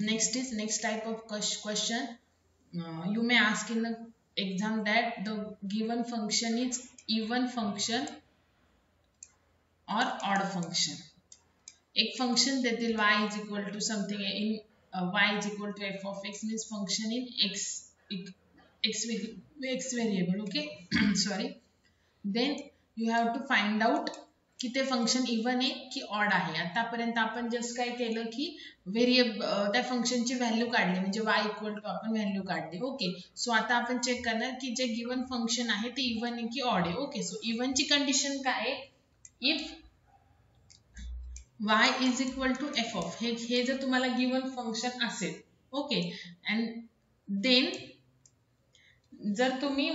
next type of question. You may ask in the exam that the given function is even function or odd function. एक function देतील y is equal to something in y is equal to f of x means function in x variable, okay. Sorry. Then you have to find out की ते function even आहे की odd आहे. आतापर्यंत आपण just काय केलं की व्हेरिएबल त्या फंक्शनची व्हॅल्यू काढली म्हणजे y इक्वल टू आपण व्हॅल्यू काढली. ओके, सो आता आपण चेक करणार की जे गिवन फंक्शन आहे ते इवन आहे की ऑड आहे. ओके, सो इवनची कंडिशन काय आहे, if y is equal to F of हे जर तुम्हाला गिवन फंक्शन असेल, ओके, अँड देन जर तुम्ही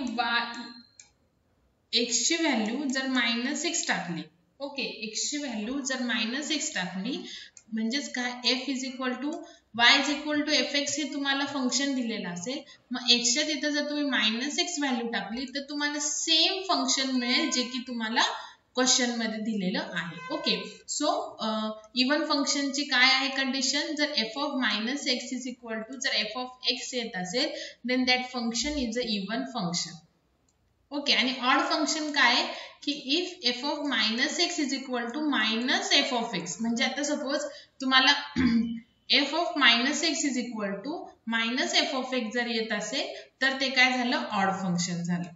x ची व्हॅल्यू जर -x टाकली, ओके, x ची व्हॅल्यू जर -x टाकली म्हणजेच काय f is equal to y is equal to fx हे तुम्हाला फंक्शन दिलेलं असेल, मग x च्या तिथं जर तुम्ही -x व्हॅल्यू टाकली तर तुम्हाला सेम फंक्शन मिळेल जे की तुम्हाला क्वेश्चन मध्ये दिलेलं आहे. ओके, सो इवन फंक्शनची काय आहे कंडिशन, जर f of -x is equal to जर f ऑफ x येत असेल then that function is a even function. Okay, आणि ऑड फंक्शन काय आहे की if f of -x is equal to -f of x म्हणजे आता सपोज तुम्हाला f of -x is equal to -f of x जर येत असेल तर ते काय झालं, ऑड फंक्शन झालं.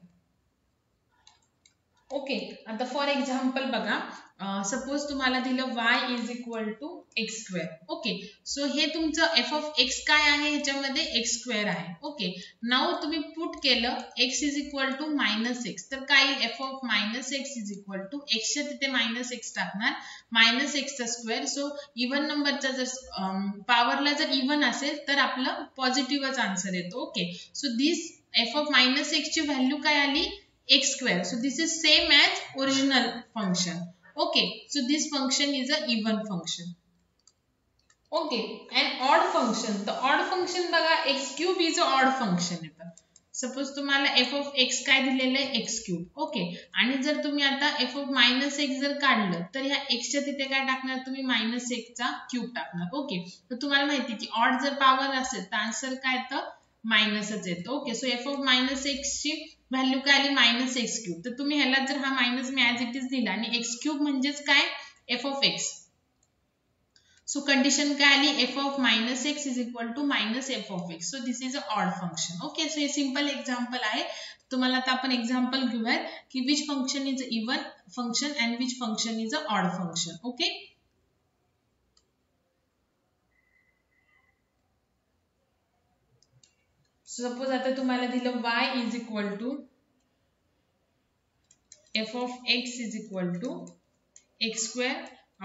ओके, आता फॉर एक्झाम्पल बघा, सपोज तुम्हाला दिलं y is equal to x square. Okay, so हे तुमचं f ऑफ x काय आहे, ह्याच्यामध्ये एक्स स्क्वेअर आहे. ओके, नाउ तुम्ही पुट केलं x is equal to -x तर काय येईल, f of -x is equal to x च्या तिथे -x टाकणार -x चा स्क्वेअर. सो इवन नंबरचा जर पॉवरला जर इवन असेल तर आपलं पॉझिटिव्हच आन्सर येतो. Okay, so this f of -x ची व्हॅल्यू काय आली, x square. So this is same as original function. Okay, so this function is a even function. Okay, and odd function. The odd function बघा x cube is a odd function येतं. Suppose तुम्हाला f of x काय दिलेलं आहे, x cube. Okay, आणि जर तुम्ही आता f of -x जर काढलं तर ह्या x च्या तिथे काय टाकणार तुम्ही, -x चा क्यूब टाकणार. ओके, तर तुम्हाला माहिती की ऑड जर पॉवर असेल तर आन्सर काय येतं, मायनसच येतो. Okay, so f of -x ची व्हॅल्यू काय आली, -x क्यूब. तर तुम्ही ह्याला जर हा मायनस मी ऍज इट इज दिला आणि x क्यूब म्हणजेच काय, f of x. So condition काय आली, f of -x is equal to -f of x. So this is a odd function. Okay, so हे सिंपल एक्झाम्पल आहे. तुम्हाला आता आपण एक्झाम्पल घेऊयात की which function is a even function and which function is a odd function. Okay, suppose आता तुम्हाला दिलं y is equal to f of x is equal to x square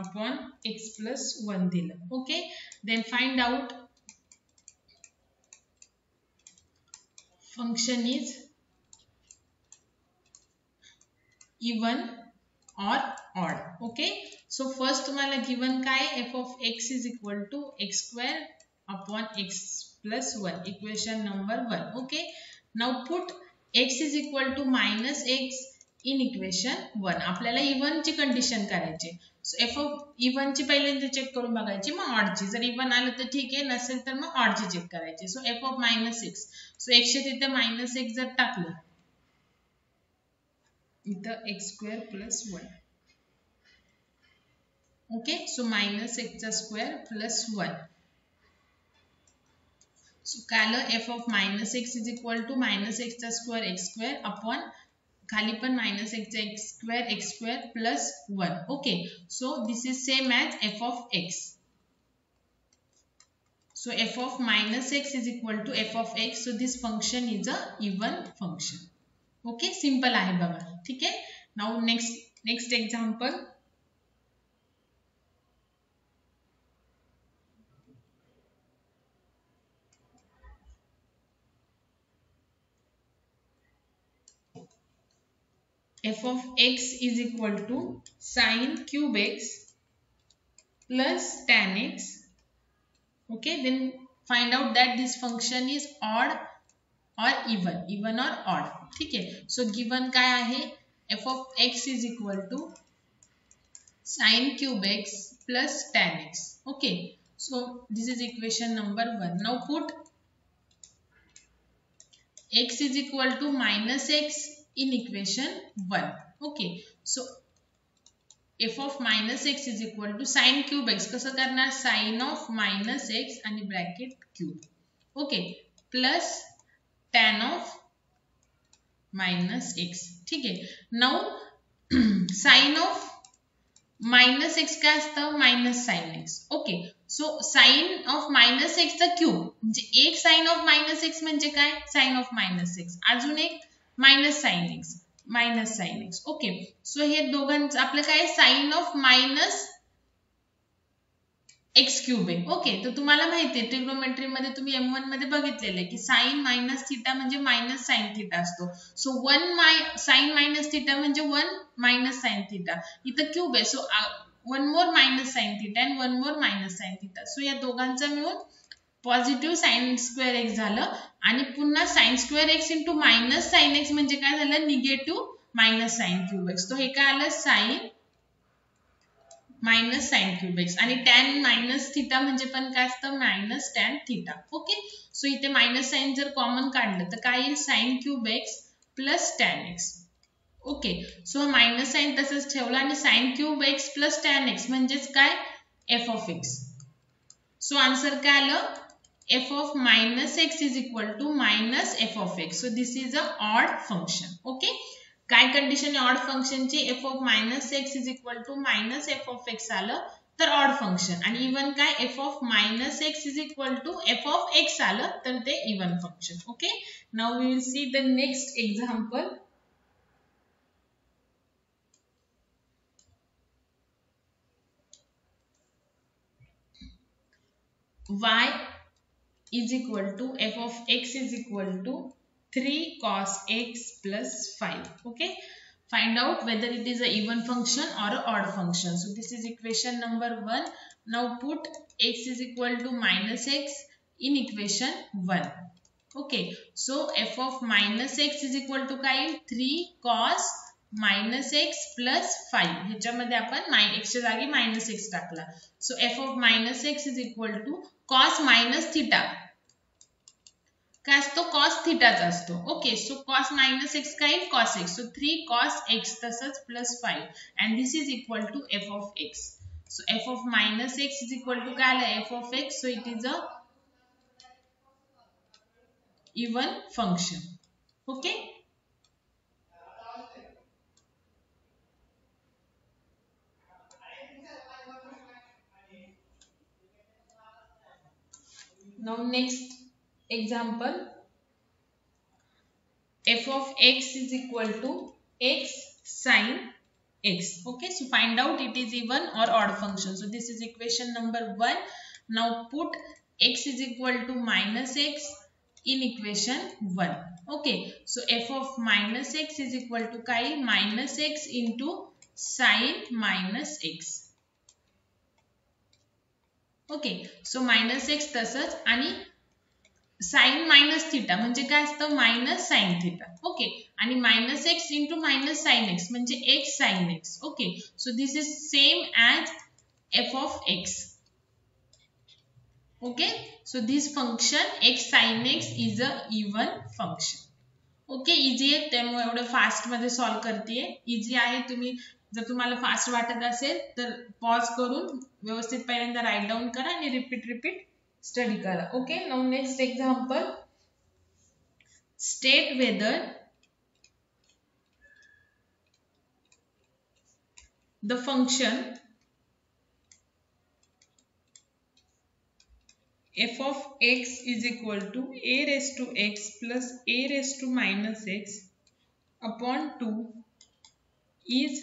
upon x plus 1 दिलं. Okay, then find out function is even or odd. Okay, so first तुम्हाला given काय, f of x is equal to x square upon x plus 1, equation number 1. Okay, now put x is equal to -x in equation 1. आपल्याला even ची condition करायची. So f of even ची पहिल्यांदा check करून बघायची, मग odd ची. जर इवन आलं तर ठीक आहे, नसेल तर मग ऑड ची चेक करायची. So f of -x, so x च्या तिथे -x जर टाकलं इथं x square plus 1. Okay, so -x चा स्क्वेअर प्लस 1. So काय f of -x is equal to -x चा स्क्वेअर x स्क्वेअर अपॉन खाली पण -x चा x square plus 1. Okay, so this is same as f of x. So f of -x is equal to f of x. So this function is a even function. Okay, simple आहे बघा. ठीक आहे, now next example. f of x is equal to sin cube x plus tan x. Okay, then find out that this function is odd or even or odd. ठीक है, so given काय आहे, f of x is equal to sin cube x plus tan x. Okay, So this is equation number 1. Now put x is equal to minus x in equation 1. Okay, so f of minus x is equal to sin cube x. कसं करणार, sin of minus x आणि bracket cube. Okay, plus tan of minus x. ठीक आहे. Now sin of minus x काय असतं, minus sin x. Okay, so sin of minus x चा cube म्हणजे एक sin of minus x म्हणजे काय, sin of minus x. अजून एक minus sin x. Minus sine x. Okay, so हे दोघांचं आपलं काय, sine of minus x cube आहे. ओके, तर तुम्हाला माहिती आहे ट्रिग्नोमेट्री मध्ये तुम्ही M1 मध्ये बघितलेलं आहे की साइन मायनस थिटा म्हणजे मायनस साइन थिटा असतो. सो 1 साइन मायनस थिटा म्हणजे 1 मायनस साइन थिटा. इथं क्यूब आहे, so 1 more minus sine theta and 1 more minus sine theta. So या दोघांचा मिळून पॉझिटिव्ह साइन स्क्वेअर एक्स झालं आणि पुन्हा sine square x into minus sine x म्हणजे काय झालं, negative minus sine cube x. तो हे काय आलं, sine minus sine cube x. आणि टॅन मायनस थिटा म्हणजे पण काय असतं, minus tan theta. Okay, so इथे मायनस साइन जर कॉमन काढलं तर काय येईल, sine cube x plus tan x. Okay, so minus sine तसंच ठेवलं आणि sine cube x plus tan x म्हणजेच काय, F of X. So answer काय आलं, f of minus x is equal to minus f of x. So this is a odd function. Okay, काय condition आहे odd function ची, f of minus x is equal to minus f of x आलं तर odd function, आणि even काय, f of minus x is equal to f of x आलं तर ते even function. Okay, now we will see the next example. y is equal to f of x is equal to 3 cos x plus 5. Okay, find out whether it is a even function or a odd function. So this is equation number 1. Now put x is equal to minus x in equation 1. Okay, so f of minus x is equal to काय, 3 cos minus x plus 5. ह्याच्यामध्ये आपण x च्या जागी minus x टाकला. So f of minus x is equal to cos minus theta. काय असतो, cos थिटाचा असतो. Okay, so cos minus x काय, cos x. So 3 cos x तसंच plus 5 and this is equal to f of x. So f of minus x is equal to काय आलं, f of x. So it is a even function. Okay, now next example, f of x is equal to x sin x. Okay, so find out it is even or odd function. So this is equation number 1. Now put x is equal to minus x in equation 1. Okay, so f of minus x is equal to काय, minus x into sin minus x. Okay, so minus X तसंच आणि sine minus theta म्हणजे काय असतं, minus sine theta. Okay, आणि minus X into minus sine x म्हणजे X sine x. Okay, so this is same as F of X. Okay, so this function X sine X is a even function. Okay, easy आहे त्यामुळे एवढं fast मध्ये solve करतेय. Easy आहे, तुम्ही जर तुम्हाला फास्ट वाटत असेल तर पॉज करून व्यवस्थित पहिल्यांदा राईट डाऊन करा आणि रिपीट स्टडी करा. Okay, now next example, state whether the function f of x is equal to a raised to x plus a raised to minus x upon 2 is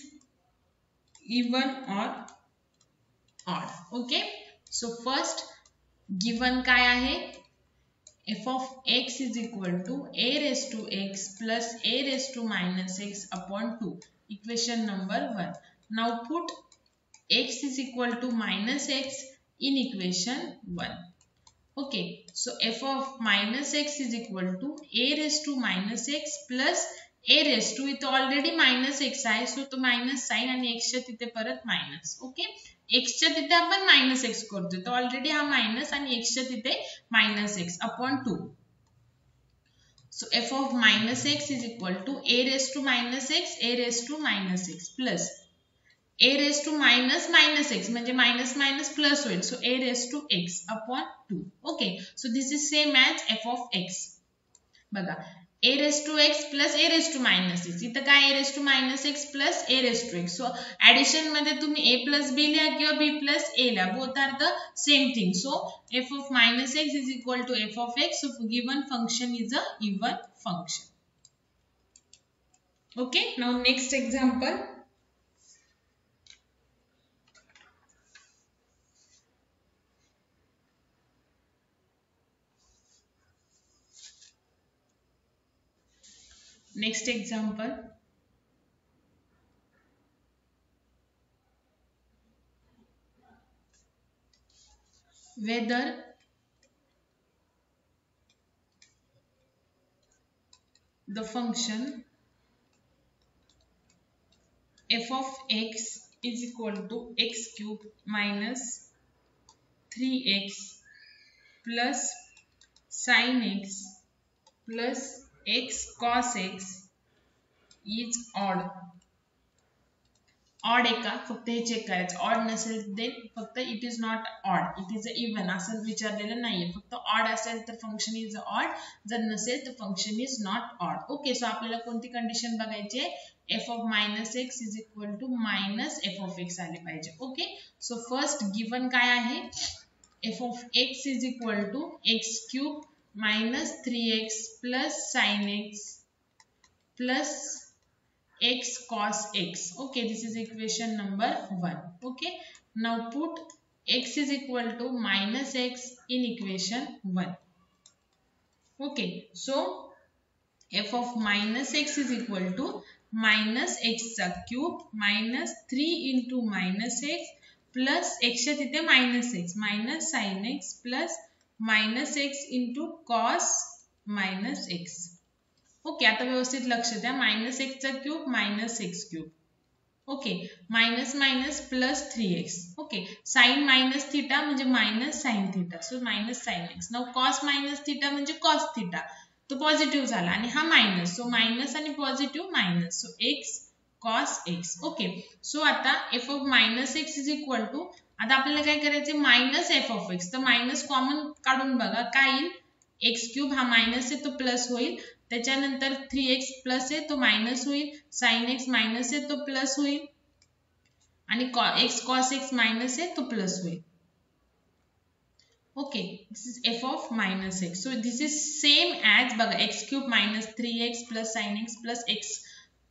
even or odd. Okay, so first given काय आहे, f of x is equal to a raised to x plus a raised to minus x upon 2. Equation number 1. Now put x is equal to minus x in equation 1. Okay, so f of minus x is equal to a raised to minus x plus a raise to इथं already minus x आहे, so तो minus sine आणि एक्सच्या तिथे परत minus. Okay, एक्सच्या तिथे आपण मायनस एक्स करतोय, तर ऑलरेडी हा मायनस आणि एक्सच्या तिथे minus x upon 2. So f of minus x is equal to a raised to minus x, a raised to minus x plus a raised to minus x म्हणजे minus minus plus होईल. So a raised to x upon 2. Okay. So this is same as f of x. बघा, a raised to x plus a raised to minus x. इथं काय a raised to minus x plus a raised to x. So addition मध्ये तुम्ही a plus b लिहा किंवा b plus a लिहा. Both are the same thing. So f of minus x is equal to f of x. So given function is a even function. Okay. Now next example. Next example. Whether the function f of x is equal to x cube minus 3x plus sin x plus x cos x is odd. Odd आहे का फक्त हे check करायचं. Odd नसेल then फक्त it is not odd, it is a even असं विचारलेलं नाहीये. फक्त ऑड असेल तर फंक्शन इज अ ऑड, जर नसेल तर function is not odd. Okay, so आपल्याला कोणती कंडिशन बघायची आहे, f of minus x is equal to minus f of x आले पाहिजे. ओके, सो फर्स्ट गिवन काय आहे, f of x is equal to x cube minus 3x plus sine x plus x cos x. Okay, this is equation number 1. Okay, now put x is equal to minus x in equation 1. Okay, so f of minus x is equal to minus x cube minus 3 into minus x plus x च्या तिथे minus x minus sin x plus minus x into cos minus x. Okay, आता व्यवस्थित लक्ष द्या. Minus X चा cube minus x cube. Okay, minus minus plus 3x. Okay, sine minus theta म्हणजे minus sine theta, so minus sine X. Now cos minus theta म्हणजे cos theta, तो positive झाला आणि हा मायनस, सो मायनस आणि positive minus, so X cos X. Okay, so आता F of minus x is equal to, आता आपल्याला काय करायचे, मायनस एफ ऑफ एक्स, तर मायनस कॉमन काढून बघा काय येईल, एक्स क्यूब हा मायनस आहे तो प्लस होईल, त्याच्यानंतर 3x प्लस आहे तो मायनस होईल, साइन एक्स मायनस आहे तो प्लस होईल आणि x cos x मायनस आहे तो प्लस होईल. Okay, this is F of minus X. So this is same as बघा X cube minus 3x plus sine x plus x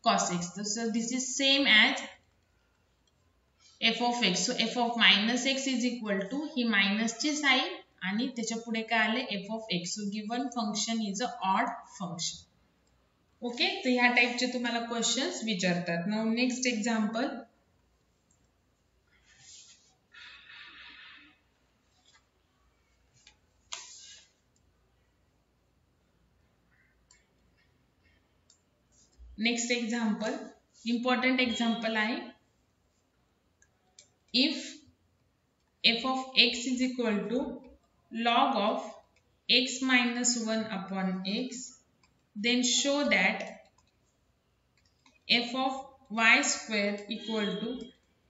cos x. So this is same as F of X. So F of minus x is equal to ही मायनसची sign आणि त्याच्या पुढे काय आले, F of X. So given function is a odd function. Okay, तर ह्या टाइपचे तुम्हाला क्वेश्चन्स विचारतात. Now next example. Next example important example आहे. If F of x is equal to log of x minus 1 upon x, then show that f of y square equal to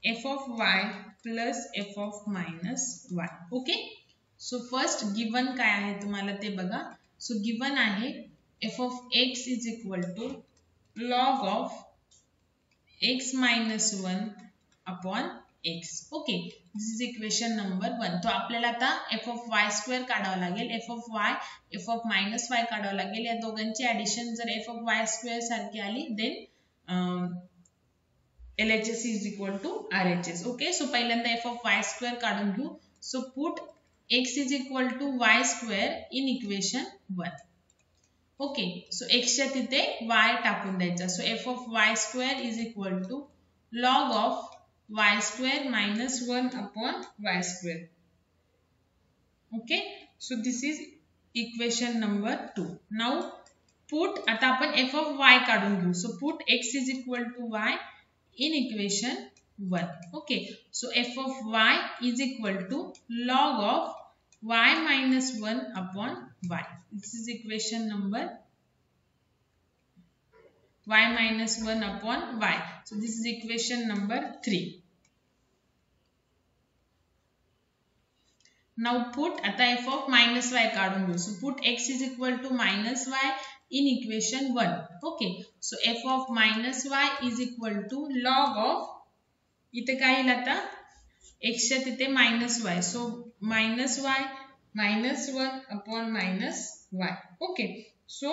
f of y plus f of minus y. Okay, so first given काय आहे तुम्हाला ते बघा. so given आहे f of x is equal to log of x minus 1 upon x. Okay, this is equation number 1. तो आपल्याला आता F of Y square काढावं लागेल, F of Y F of minus Y काढावं लागेल. या दोघांची ऍडिशन जर एफ ऑफ वाय स्क्वेअर सारखी आली then LHS is equal to RHS. Okay, so पहिल्यांदा एफ ऑफ वाय स्क्वेअर काढून घेऊ. So put x is equal to y square in equation 1. Okay, so एक्सच्या तिथे y टाकून द्यायचा. So F of Y square is equal to log of y square minus 1 upon y square. Okay, so this is equation number 2. Now put आता आपण f of y काढून घेऊ. So put x is equal to y in equation 1. Okay, so F of Y is equal to log of y minus 1 upon y. This is equation number y minus 1 upon y. So this is equation number 3. Now put आता f of minus y काढून घेऊ. So put x is equal to minus y in equation 1. Okay, so f of minus y is equal to log of इथे काय येईल आता x च्या तिथे minus y. So minus y minus 1 upon minus y. Okay, so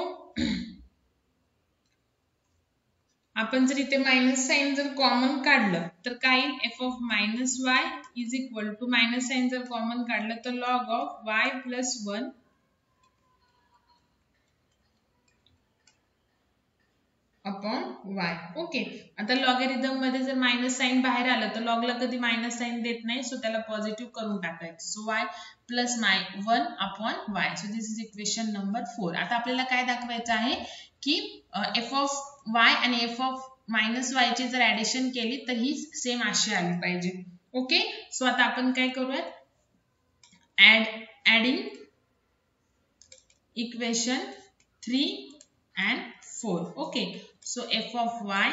आपण जर इथे minus sine जर कॉमन काढलं तर काय येईल f of minus Y is equal to minus sine जर कॉमन काढलं तर log of Y plus 1 upon y. Okay, आता लॉगॅरिथम मध्ये जर मायनस साइन बाहेर आलं तर लॉगला कधी मायनस साइन देत नाही. सो त्याला पॉझिटिव्ह करून टाकायचं. So Y plus 1 upon Y. So this is equation number 4. आता आपल्याला काय दाखवायचं आहे की एफ ऑफ वाय आणि एफ ऑफ मायनस वाय ची जर ऍडिशन केली तर ही सेम अशी आली पाहिजे. ओके, सो आता आपण काय करूयात adding equation 3 and 4. Okay, so f of y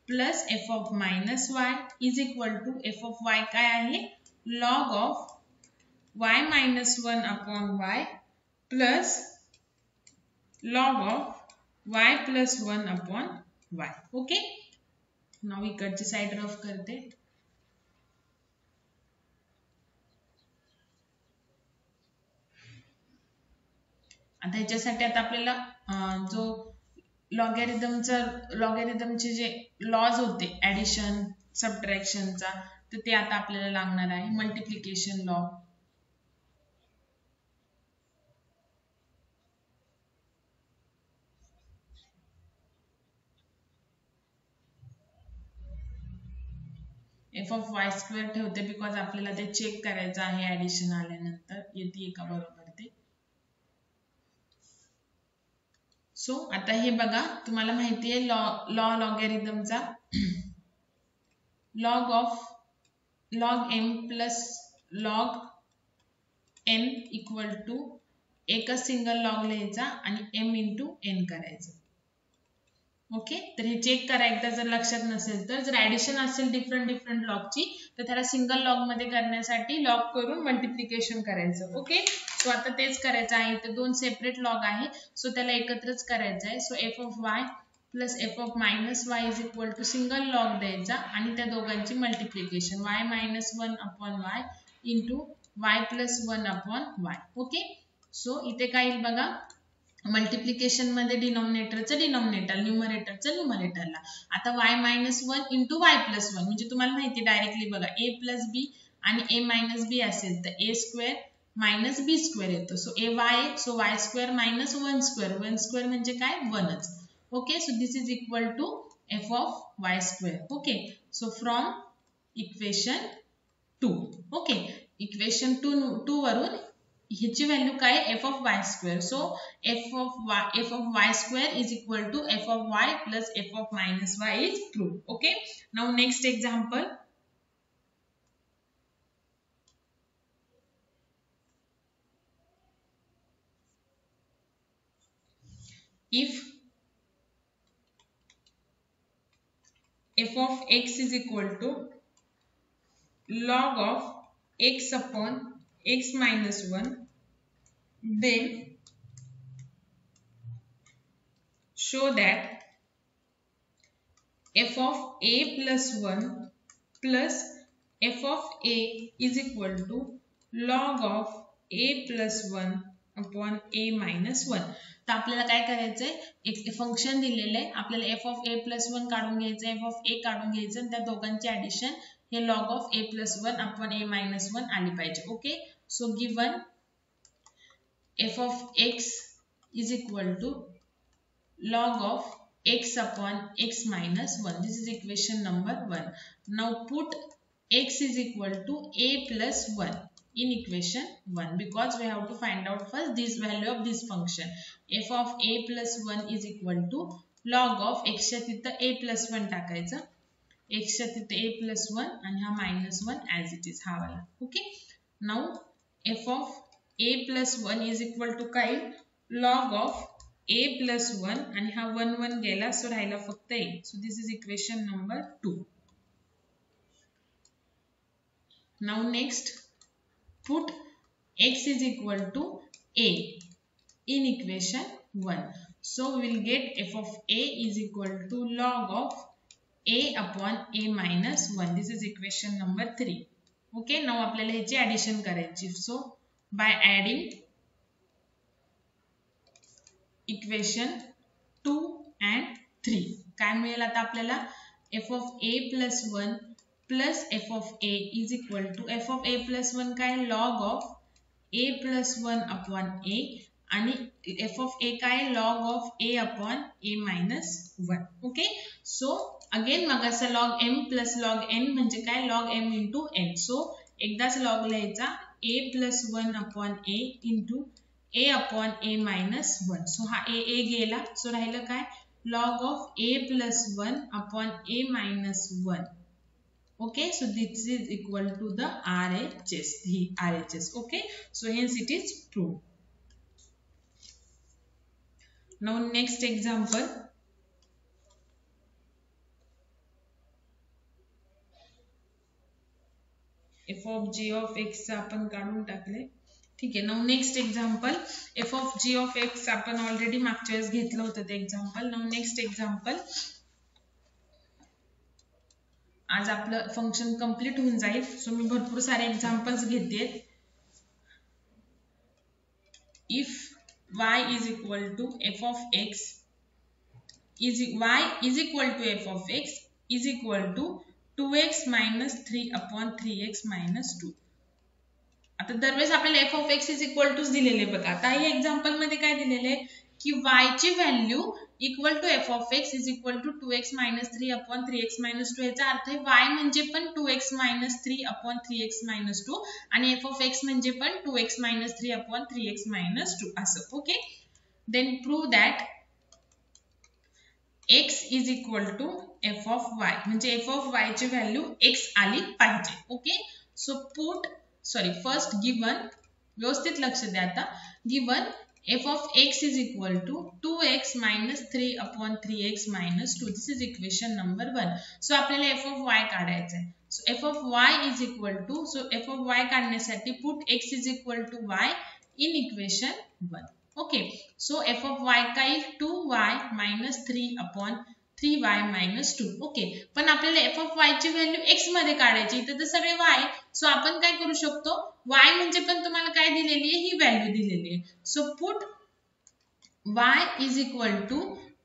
plus f of minus y is equal to f of y काय आहे log of y minus 1 upon y plus log of y plus 1 upon y. Okay, now इकडची side rough करते. आता ह्याच्यासाठी आता आपल्याला जो लॉगॅरिथमचे जे लॉज होते ऍडिशन सबट्रॅक्शनचा तर ते आता आपल्याला लागणार आहे. Multiplication law, F of Y square ठेवते बिकॉज आपल्याला ते चेक करायचं आहे ऍडिशन आल्यानंतर येते का बरोबर ते. सो आता हे बघा तुम्हाला माहिती आहे लॉगॅरिथमचा log of log m plus log n equal to एकच सिंगल लॉग लिहायचा आणि m इंटू n करायचं. ओके, तर हे चेक करा एकदा जर लक्षात नसेल तर. जर ऍडिशन असेल डिफरंट लॉगची तर त्याला सिंगल लॉग मध्ये करण्यासाठी लॉग करून मल्टिप्लिकेशन करायचं. ओके, सो आता तेच करायचं आहे. इथे दोन सेपरेट लॉग आहे सो त्याला एकत्रच करायचं आहे. So F of Y plus F of minus Y is equal to single log द्यायचा आणि त्या दोघांची multiplication y minus 1 upon y into y plus 1 upon y. Okay, so इथे काय येईल बघा मल्टिप्लिकेशन मध्ये डिनॉमिनेटरचं डिनॉमिनेटर, न्यूमरेटरचं न्यूमरेटरला. आता y minus 1 into y plus 1 म्हणजे तुम्हाला माहिती डायरेक्टली बघा a प्लस बी आणि a मायनस बी असेल तर a square minus B square येतो. So a y so y square minus 1 square म्हणजे काय 1च. Okay, so this is equal to F of Y square. Okay, so from equation 2. ओके, equation 2 वरून ह्याची व्हॅल्यू काय F of Y square. So F of Y square is equal to F of Y plus F of minus Y is proved. Okay, now next example. If f of x is equal to log of x upon x minus 1, then show that f of a plus 1 plus f of a is equal to log of a plus 1 upon a minus 1. तर आपल्याला काय करायचंय एक function दिलेलं आहे आपल्याला F of a plus 1 काढून घ्यायचं एफ ऑफ ए काढून घ्यायचं आणि त्या दोघांची ऍडिशन हे log of a plus 1 upon a minus 1 आली पाहिजे. Okay, so given f of x is equal to log of x upon x minus 1. This is equation number 1. Now put x is equal to a plus 1 in equation 1 because we have to find out first this value of this function. F of a plus 1 is equal to log of x च्या तिथं a plus 1 टाकायचं, x च्या तिथं a plus 1 आणि हा minus 1 as it is हा वाला. Okay, now f of a plus 1 is equal to काय log of a plus 1 आणि हा 1 1 गेला सो राहिला फक्त a. So this is equation number 2. Now next, put x is equal to a in equation 1. So we will get f of a is equal to log of a upon a minus 1. This is equation number 3. Okay, now आपल्याला ह्याची addition करायची. So by adding equation 2 and 3 काय मिळेल आता आपल्याला f of a plus 1 plus f of a is equal to f of a plus 1 काय log of a plus 1 upon a आणि f of a काय log of a upon a minus 1. Okay, so again मगाचा log m plus log n म्हणजे काय log m into n. So एकदाच log लिहायचा a plus 1 upon a into a upon a minus 1. So हा a गेला so राहिलं काय log of a plus 1 upon a minus 1. Okay, so this is equal to the RHS, the RHS. Okay, so hence it is proved. Now next example, f of g of x आपण काढून टाकले. ठीक आहे, now next example, f of g of x आपण already मागच्या वेळेस घेतलं होतं ते example. Now next example, आज आपलं फंक्शन कंप्लीट होऊन जाईल. सो मी भरपूर सारे एक्झाम्पल्स घेते. If y is equal to f of x is y is equal to f of x is equal to 2x minus 3 upon 3x minus 2. आता दरवेळेस आपल्याला f of x is equal to दिलेले बघा. आता या example मध्ये काय दिलेले की y ची value equal to f of x is equal to 2x minus 3 upon 3x minus 2. याचा अर्थ आहे y म्हणजे पण 2x minus 3 upon 3x minus 2 आणि f of x म्हणजे पण 2x minus 3 upon 3x minus 2 असं. Okay, then prove that x is equal to f of y म्हणजे f of y ची व्हॅल्यू x आली पाहिजे. ओके, सो फर्स्ट गिवन, व्यवस्थित लक्ष द्या आता. Given f of x is equal to 2x minus 3 upon 3x minus 2. This is equation number 1. So आपल्याला f of y काढायचं आहे. So f of y is equal to, so f of y काढण्यासाठी put x is equal to y in equation 1. Okay, so f of y काय 2y minus 3 upon 3y minus 2. Okay, पण आपल्याला f of y ची value x मध्ये काढायची. इथे तर सगळे y, सो आपण काय करू शकतो, y म्हणजे पण तुम्हाला काय दिलेली आहे, ही व्हॅल्यू दिलेली आहे. So put y is equal to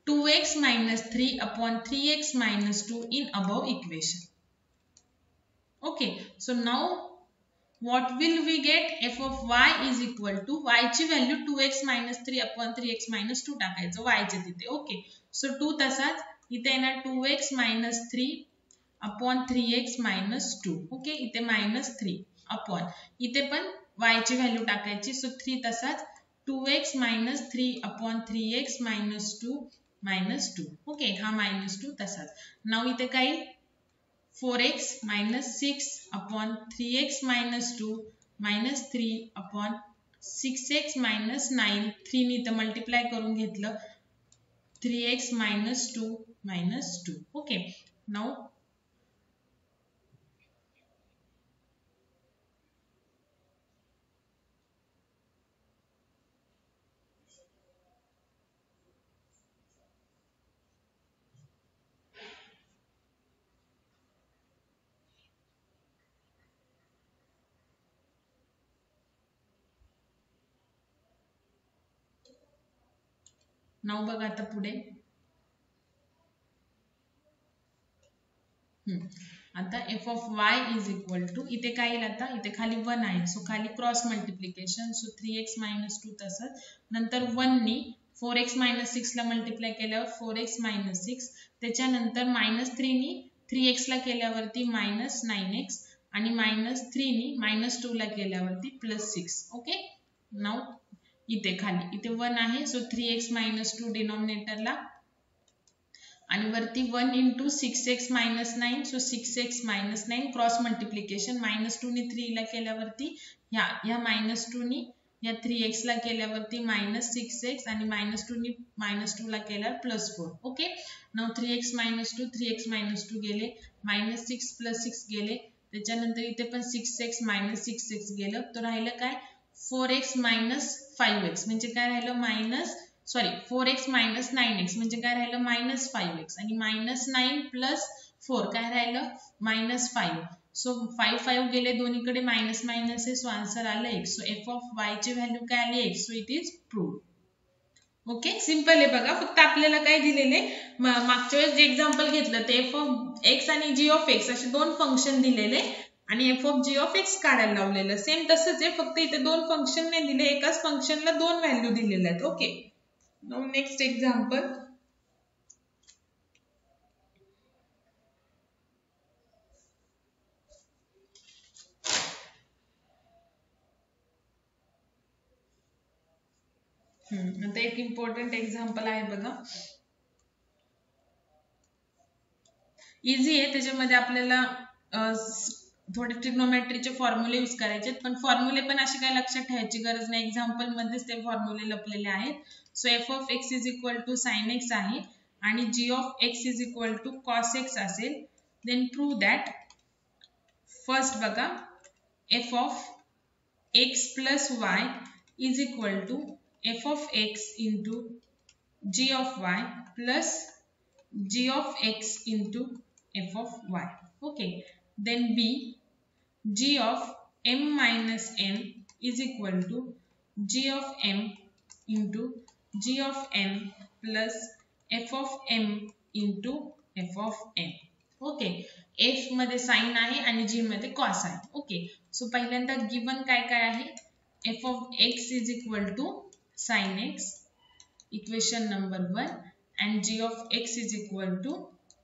2x minus 3 upon 3x minus 2 in above equation. Okay, so now what will we get? F of y is equal to y ची value 2x minus 3 upon 3x minus 2 टाकायचं y च्या तिथे. Okay, so 2 तसाच इथे येणार 2x minus 3 upon 3x minus 2. Okay, इथे minus 3 upon, इथे पण y ची व्हॅल्यू टाकायची. सो 3 तसाच 2x minus 3 upon 3x minus 2 minus 2. Okay, हा minus 2 तसाच. नाव इथे काय 4x minus 6 upon 3x minus 2 minus 3 upon 6x minus 9. 3 नी इथं मल्टिप्लाय करून घेतलं 3x minus 2 minus 2. Okay, now बघा आता पुढे. आता f of y is equal to, इथे काय येईल आता, इथे खाली 1 आहे सो खाली cross multiplication. So 3x minus 2 तसंच, नंतर 1 नी 4x minus 6 ला मल्टिप्लाय केल्यावर 4x minus 6, त्याच्यानंतर minus 3 नी 3x ला केल्यावरती minus 9x आणि -3 नी -2 ला केल्यावरती +6. ओके, नाउ इथे खाली इथे 1 आहे, सो 3x - 2 डिनॉमिनेटरला आणि वरती 1 × 6x - 9, so 6x - 9 cross multiplication -2 नी 3 ला केल्यावरती या -2 नी या 3x ला केल्यावरती -6x आणि -2 नी -2 ला केल्यावर +4. ओके, नाउ 3x - 2 3x - 2 गेले, -6 + 6 गेले, त्याच्यानंतर इथे पण 6x - 6x गेलं, तर राहिलं काय 4x - 5x म्हणजे काय राहिलं 4x - 9x म्हणजे काय राहिलं -5x आणि -9 + 4 काय राहिलं -5. सो 5 5 गेले दोन्हीकडे मायनस मायनस आहे, सो आन्सर आलं x. So f of y ची व्हॅल्यू काय आली x. So it is proved. Okay, simple आहे बघा. फक्त आपल्याला काय दिलेले मागच्या वेळेस जे एक्झाम्पल घेतलं ते f ऑफ x आणि g ऑफ x असे दोन फंक्शन दिलेले आणि f of g of x काढायला लावलेलं. सेम तसंच आहे, फक्त इथे दोन फंक्शन नाही दिले, एकाच फंक्शनला दोन व्हॅल्यू दिलेल्या आहेत. Okay, now next example. आता एक इम्पॉर्टंट एक्झाम्पल आहे बघा. इझी आहे, त्याच्यामध्ये आपल्याला थोडे ट्रिग्नोमेट्रीचे फॉर्म्युले यूज करायचे, पण फॉर्म्युले पण असे काय लक्षात ठेवायची गरज नाही, एक्झाम्पल मध्येच ते फॉर्म्युले लपलेले आहेत. So f of x is equal to sin x आहे आणि g of x is equal to cos x असेल. देन प्रूव्ह दॅट फर्स्ट बघा f of x plus y is equal to f of x into g of y plus g of x into f of y. Okay, then b g of m minus n is equal to g of m into g of n plus f of m into f of n. Okay, f मध्ये sign आहे आणि g मध्ये cos आहे. Okay, so पहिल्यांदा given काय काय आहे, f of x is equal to sin x, equation number 1, and g of x is equal to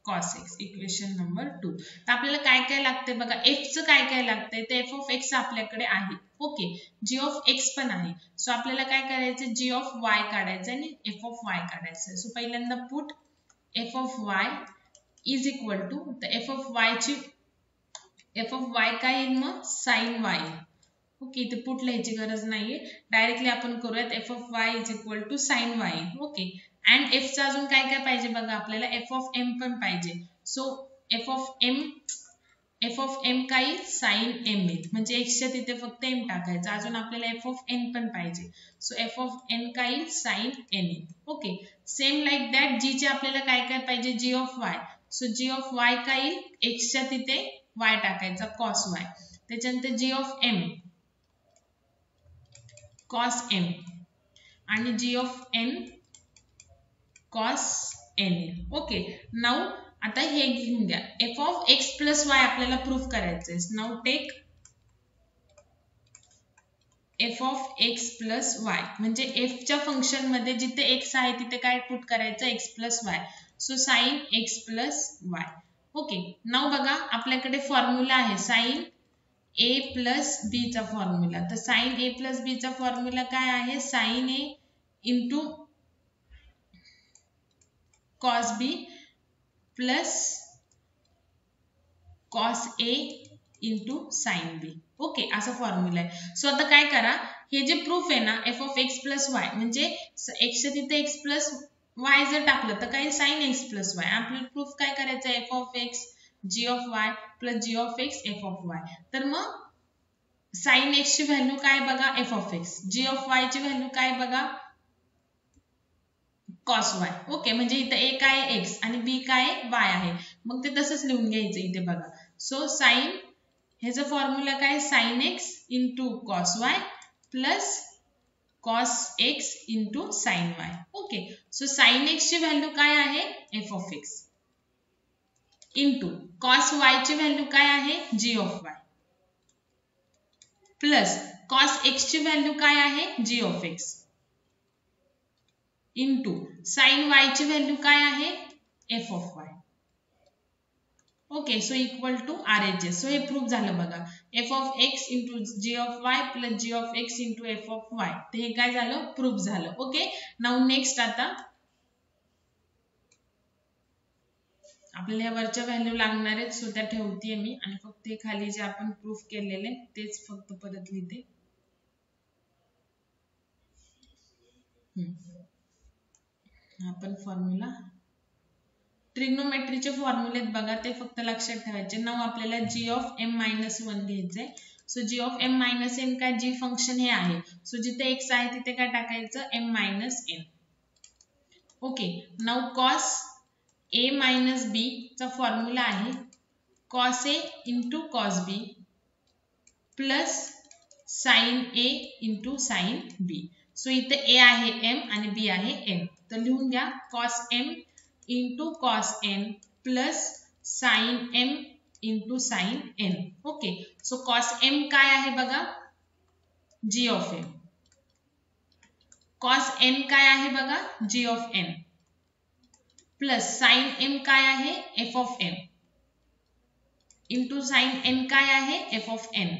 cos x, equation number 2. तर आपल्याला काय काय लागते बघा, f चं काय काय लागतंय, ते f of x आपल्याकडे आहे. ओके, g of x पण आहे, सो आपल्याला काय करायचं, g of y काढायचं आणि f of y काढायचं. सो पहिल्यांदा put f of y is equal to, तर f of y काय येईल मग sin y. ओके, इथे पुट लिहायची गरज नाहीये, डायरेक्टली आपण करूयात f of y is equal to sin y. Okay, and f चा अजून काय काय पाहिजे बघा, आपल्याला f of m पण पाहिजे. सो f of m काय sin m येईल, म्हणजे x च्या तिथे फक्त m टाकायचं. अजून आपल्याला f of n पण पाहिजे, सो f of n काय sin n येईल. Okay, same like that g चे आपल्याला काय काय पाहिजे, g of y. So g of y काय x च्या तिथे y टाकायचा cos y, त्याच्यानंतर g of m cos m आणि g of n cos n. Okay, now आता हे घेऊन घ्या, f of x plus y आपल्याला प्रूफ करायचं आहे. Now take f of x plus y, म्हणजे f च्या फंक्शन मध्ये जिथे x आहे तिथे काय पुट करायचं, x plus y. So sin x plus y. Okay, now बघा आपल्याकडे फॉर्म्युला आहे sin a प्लस b चा फॉर्म्युला. तर sin a प्लस b चा फॉर्म्युला काय आहे, sin a into cos b plus cos a into sin b. Okay, असा formula आहे. सो आता काय करा, हे जे प्रूफ आहे ना f of x plus y, म्हणजे x च्या तिथे x प्लस y जर टाकलं तर काय sin x प्लस y. आपल्याला प्रूफ काय करायचं, f of x g of y plus g of x f of y. तर मग sin x ची व्हॅल्यू काय बघा f of x, g of y ची व्हॅल्यू काय बघा cos y. ओके, म्हणजे इथं a काय x आणि b काय y आहे, मग ते तसंच लिहून घ्यायचं इथे बघा. सो sin ह्याचा फॉर्म्युला काय sin x into cos y plus cos x into sin y. Okay, so sin x ची व्हॅल्यू काय आहे f of x into cos y ची व्हॅल्यू काय आहे g of y plus cos x ची value काय आहे g of x into sin y ची व्हॅल्यू काय आहे f of y. Okay, so equal to RHS. So हे प्रूफ झालं बघा, f of x into g of y plus g of x into f of y. तर हे काय झालं, प्रूफ झालं. ओके, नाउ नेक्स्ट आता आपल्याला या वरच्या व्हॅल्यू लागणार आहेत, सो त्या ठेवतेय मी आणि फक्त हे खाली जे आपण प्रूफ केलेले तेच फक्त परत लिहिते. आपण फॉर्म्युला ट्रिग्नोमेट्रीचे फॉर्म्युलेत बघा, ते फक्त लक्षात ठेवायचे. नाव आपल्याला g of m minus 1 घ्यायचंय. So g of m minus n काय, g फंक्शन हे आहे, सो जिथे x आहे तिथे काय टाकायचं, m minus n. Okay, now cos a minus b चा फॉर्म्युला आहे cos a into cos b plus sin a into sin b. So इथे a आहे m आणि b आहे n, तर लिहून घ्या cos m into cos n plus sin m into sin n. Okay, so cos m काय आहे बघा, g of m. cos n काय आहे बघा, g of n plus sin m काय आहे, f of m into sin n काय आहे, f of n.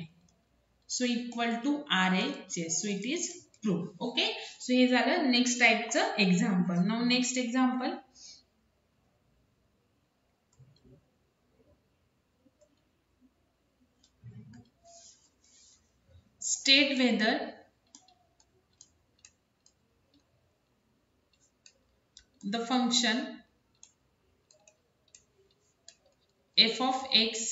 So equal to RHS. So it is proof. Okay, so हे झालं नेक्स्ट टाइपचं एक्झाम्पल. Now next example, state whether the function f of x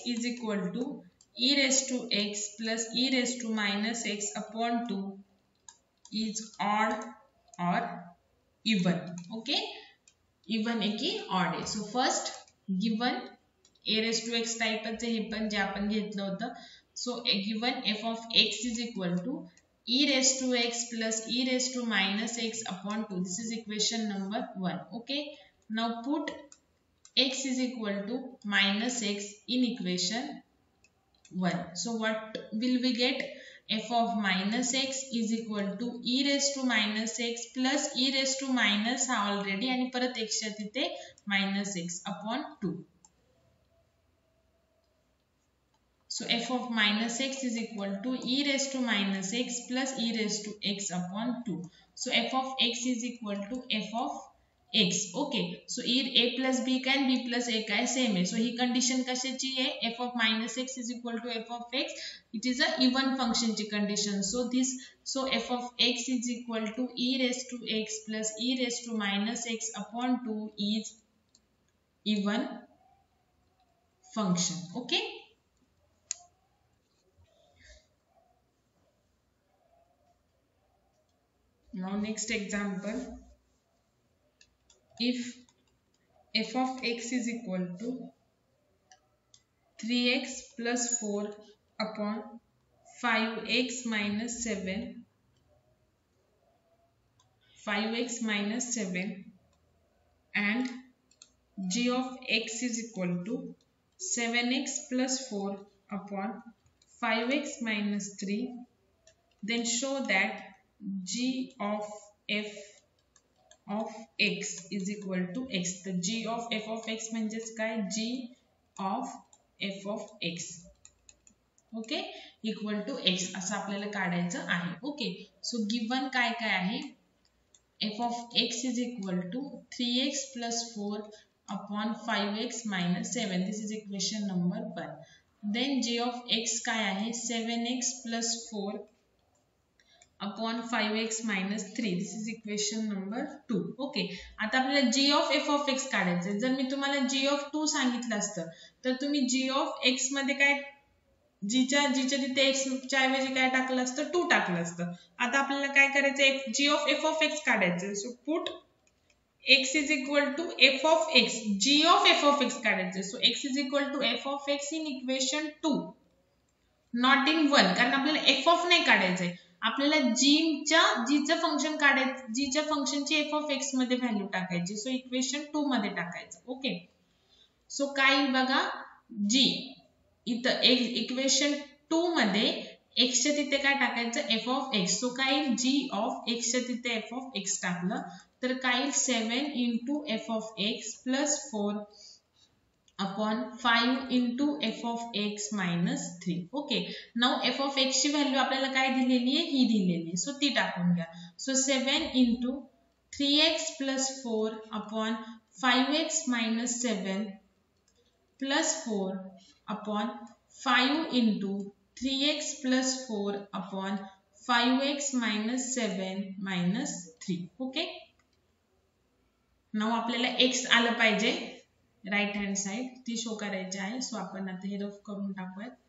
is equal to e raised to x plus e raised to minus x upon 2 is odd or even. Okay, even है की odd है. So first given a raised to x टाइपच हे पण जे आपण घेतलं होतं. So given f of x is equal to e raised to x plus e raised to minus x upon 2. This is equation number 1. Okay, now put x is equal to minus x in equation 1. So what will we get? F of minus x is equal to e raised to minus x plus e raised to minus हा already आणि परत x च्या तिथे minus x upon 2. So f of minus x is equal to e raised to minus x plus e raised to x upon 2. So f of x is equal to f of x. Okay, so a plus b can b plus a काय same है. So ही condition कशाची है, f of minus x is equal to f of x. It is a even function ची condition. So f of x is equal to e raised to x plus e raised to minus x upon 2 is even function. Okay. Now next example, if f of x is equal to 3x plus 4 upon 5x minus 7 and g of x is equal to 7x plus 4 upon 5x minus 3, then show that g of f of x is equal to x. The g of f of x म्हणजेच काय, g of f of x. Okay, equal to x असं आपल्याला काढायचं आहे. Okay, so given काय काय आहे, f of x is equal to 3x plus 4 upon 5x minus 7. This is equation number 1. Then g of x काय आहे, 7x plus 4 upon 5x minus 3. This is equation number 2. Okay, आता आपल्याला g of f of x काढायचं. जर मी तुम्हाला g of 2 सांगितलं असतं तर तुम्ही g of x मध्ये काय, g च्या तिथे x च्या ऐवजी काय टाकलं असतं, 2 टाकलं असतं. आता आपल्याला काय करायचं, g of f of x काढायचं. So put x is equal to f of x, g of f of x काढायचं. So x is equal to f of x in equation 2, not in 1, कारण आपल्याला f of नाही काढायचंय, आपल्याला जीचं function काढायचं, जीच्या फंक्शनची f of x मध्ये व्हॅल्यू टाकायची. सो इक्वेशन 2 मध्ये टाकायचं. ओके, सो काय बघा, g इथं इक्वेशन 2 मध्ये एक्सच्या तिथे काय टाकायचं एफ ऑफ एक्स. सो काय येईल जी ऑफ एक्सच्या तिथे एफ ऑफ एक्स टाकलं तर काय येईल 7 into F of X plus 4 upon 5 into F of X minus 3. Okay, now F of एक्सची व्हॅल्यू आपल्याला काय दिलेली आहे ही दिलेली आहे. सो ती टाकून घ्या. So 7 into 3x plus 4 upon 5x minus 7 plus 4 upon 5 into 3x plus 4 upon 5x minus 7 minus 3. Okay, now आपल्याला x आलं पाहिजे राईट हँड साइड ती शो करायची आहे. सो आपण आता हे रफ करून टाकूयात.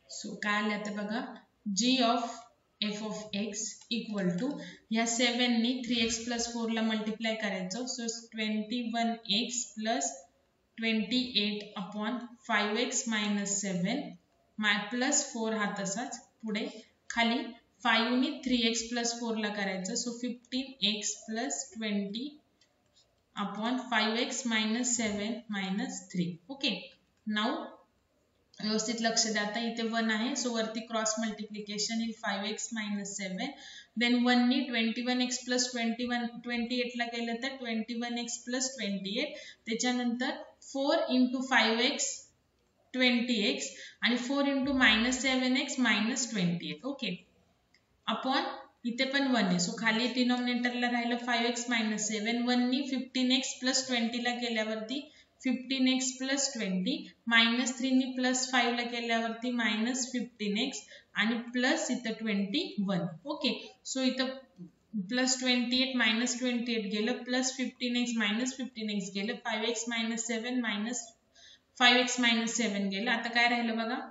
सो काय आलं आता बघा G of F of X equal to ह्या 7 नी 3x प्लस 4 ला मल्टिप्लाय करायचं. So 21x plus 28 upon 5x minus 7 plus 4 हा तसाच पुढे खाली 5 नी 3x प्लस 4 ला करायचं. So 15x plus 20 upon 5x minus 7 minus 3. Okay, now व्यवस्थित लक्ष द्या. आता इथे 1 आहे सो वरती क्रॉस मल्टिप्लिकेशन येईल 5x मायनस 7. देन 1 नी 21x प्लस 28 ला केलं तर 21x प्लस 28. त्याच्यानंतर 4 इंटू 5x 20x आणि 4 into minus 7x minus 28. Okay, upon इथे पण 1 आहे सो खाली डिनॉमिनेटरला राहिलं 5x मायनस 7. 1 नी 15x प्लस 20 ला केल्यावरती 15x प्लस 20 मायनस 3 नी प्लस 5 ला केल्यावरती मायनस 15x आणि प्लस इथं 21. ओके, सो इथं प्लस 28 मायनस 28 गेलं प्लस 15x मायनस 15x गेलं 5x minus 7 minus 5x minus 7 गेलं. आता काय राहिलं बघा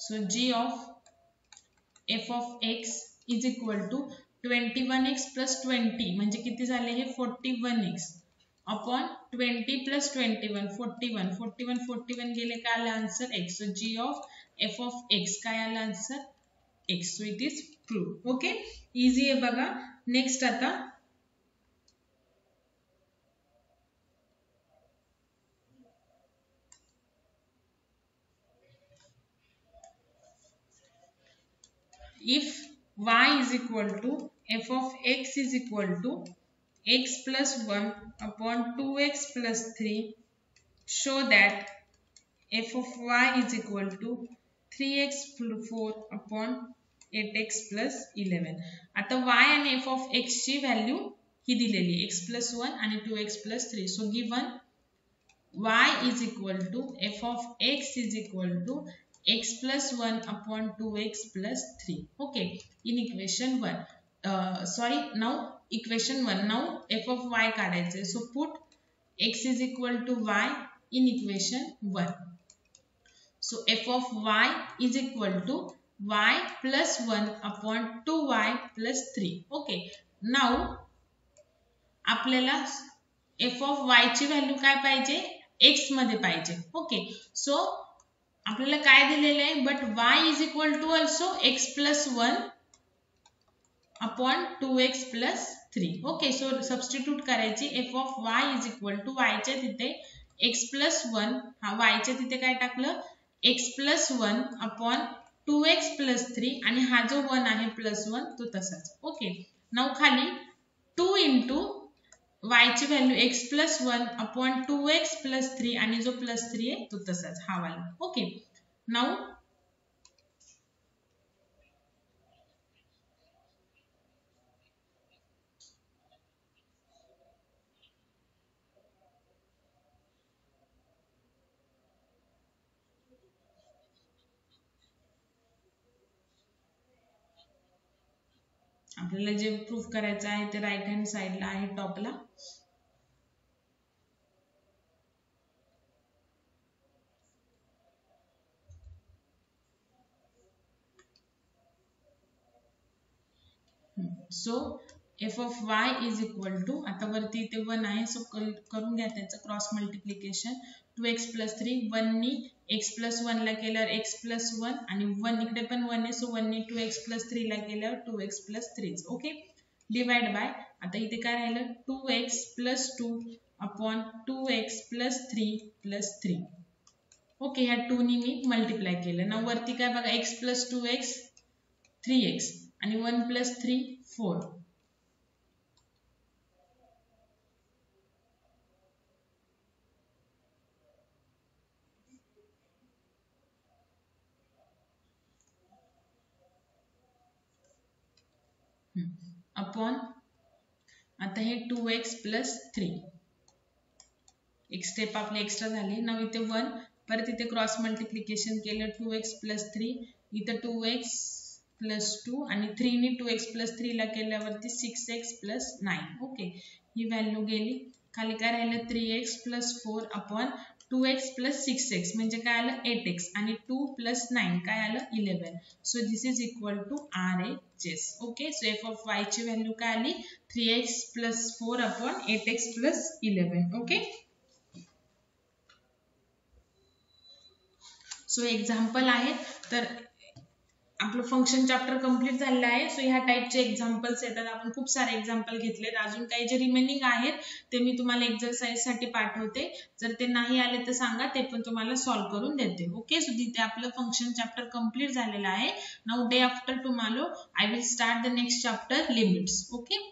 so g of f of x is equal to 21x plus 20 म्हणजे किती झाले हे 41x अपॉन 20 plus 21 41 गेले काय आलं answer x. so g of f of x काय आलं answer x. so it is true. Okay, easy आहे बघा. नेक्स्ट आता if y is equal to f of x is equal to x plus 1 upon 2x plus 3, show that f of y is equal to 3x plus 4 upon 8x plus 11. आता y आणि f of x ची value ही दिलेली x plus 1 आणि 2x plus 3. so given y is equal to f of x is equal to x plus 1 upon 2x plus 3. okay, in equation 1 now equation 1 now f of y काढायचे. so put x is equal to y in equation 1. so f of y is equal to y plus 1 upon 2y plus 3. okay, now आपल्याला f of y ची value काय पाहिजे x मध्ये पाहिजे. Okay, so आपल्याला काय दिलेलं आहे but y is equal to also x plus 1 upon 2x plus 3. Okay, so substitute करायची f of y is equal to y च्या तिथे x प्लस 1 हा y च्या तिथे काय टाकलं x plus 1 upon 2x plus 3 आणि हा जो 1 आहे प्लस 1 तो तसाच. ओके, नाव खाली 2 इंटू y ची value x plus 1 upon 2x plus 3 आणि जो प्लस 3 आहे तो तसाच हा वाला. ओके, नाव आपल्याला जे प्रूफ करायचं आहे ते राईट हँड साइडला आहे टॉपला. So F of Y is equal to, आता वरती इथे 1 आहे, सो करून घ्या त्याचं क्रॉस मल्टिप्लिकेशन. 2x + 3, 1 नी x + 1 ला केल्यावर x + 1 आणि 1 इकडे पण 1 आहे, सो 1 नी 2x + 3 ला केल्यावर 2x + 3. ओके, डिवाइड बाय, आता इथे काय राहिलं 2x + 2 अपॉन 2x + 3 + 3. ओके, ह्या 2 नी मी मल्टिप्लाय केलं. ना वरती काय बघा, x + 2x 3x आणि 1 + 3 4. अपॉन आता हे 2x + 3, एक स्टेप आपली एक्स्ट्रा झाली. ना इथे 1, परत इथे क्रॉस मल्टिप्लिकेशन केलं 2x + 3, इथं 2x + 2 आणि 3 नी 2x + 3 ला केल्यावरती 6x + 9. ओके, ही व्हॅल्यू गेली. खाली काय राहिलं 3x + 4 अपॉन 2x + 6x म्हणजे काय आलं 8x आणि 2 + 9 काय आलं 11. So this is equal to RHS. Okay, so F of y ची व्हॅल्यू काय आली 3x + 4 upon 8x + 11. Okay, so example आहे. तर आपलं फंक्शन चॅप्टर कंप्लीट झालेलं आहे. सो ह्या टाईपचे एक्झाम्पल्स येतात, आपण खूप सारे एक्झाम्पल घेतलेत. अजून काही जे रिमेनिंग आहेत ते मी तुम्हाला एक्झरसाइजसाठी पाठवते. जर ते नाही आले तर सांगा, ते पण तुम्हाला सॉल्व्ह करून देते. ओके, सो तिथे आपलं फंक्शन चॅप्टर कंप्लीट झालेलं आहे. Now day after tomorrow I will start the next chapter limits. Okay.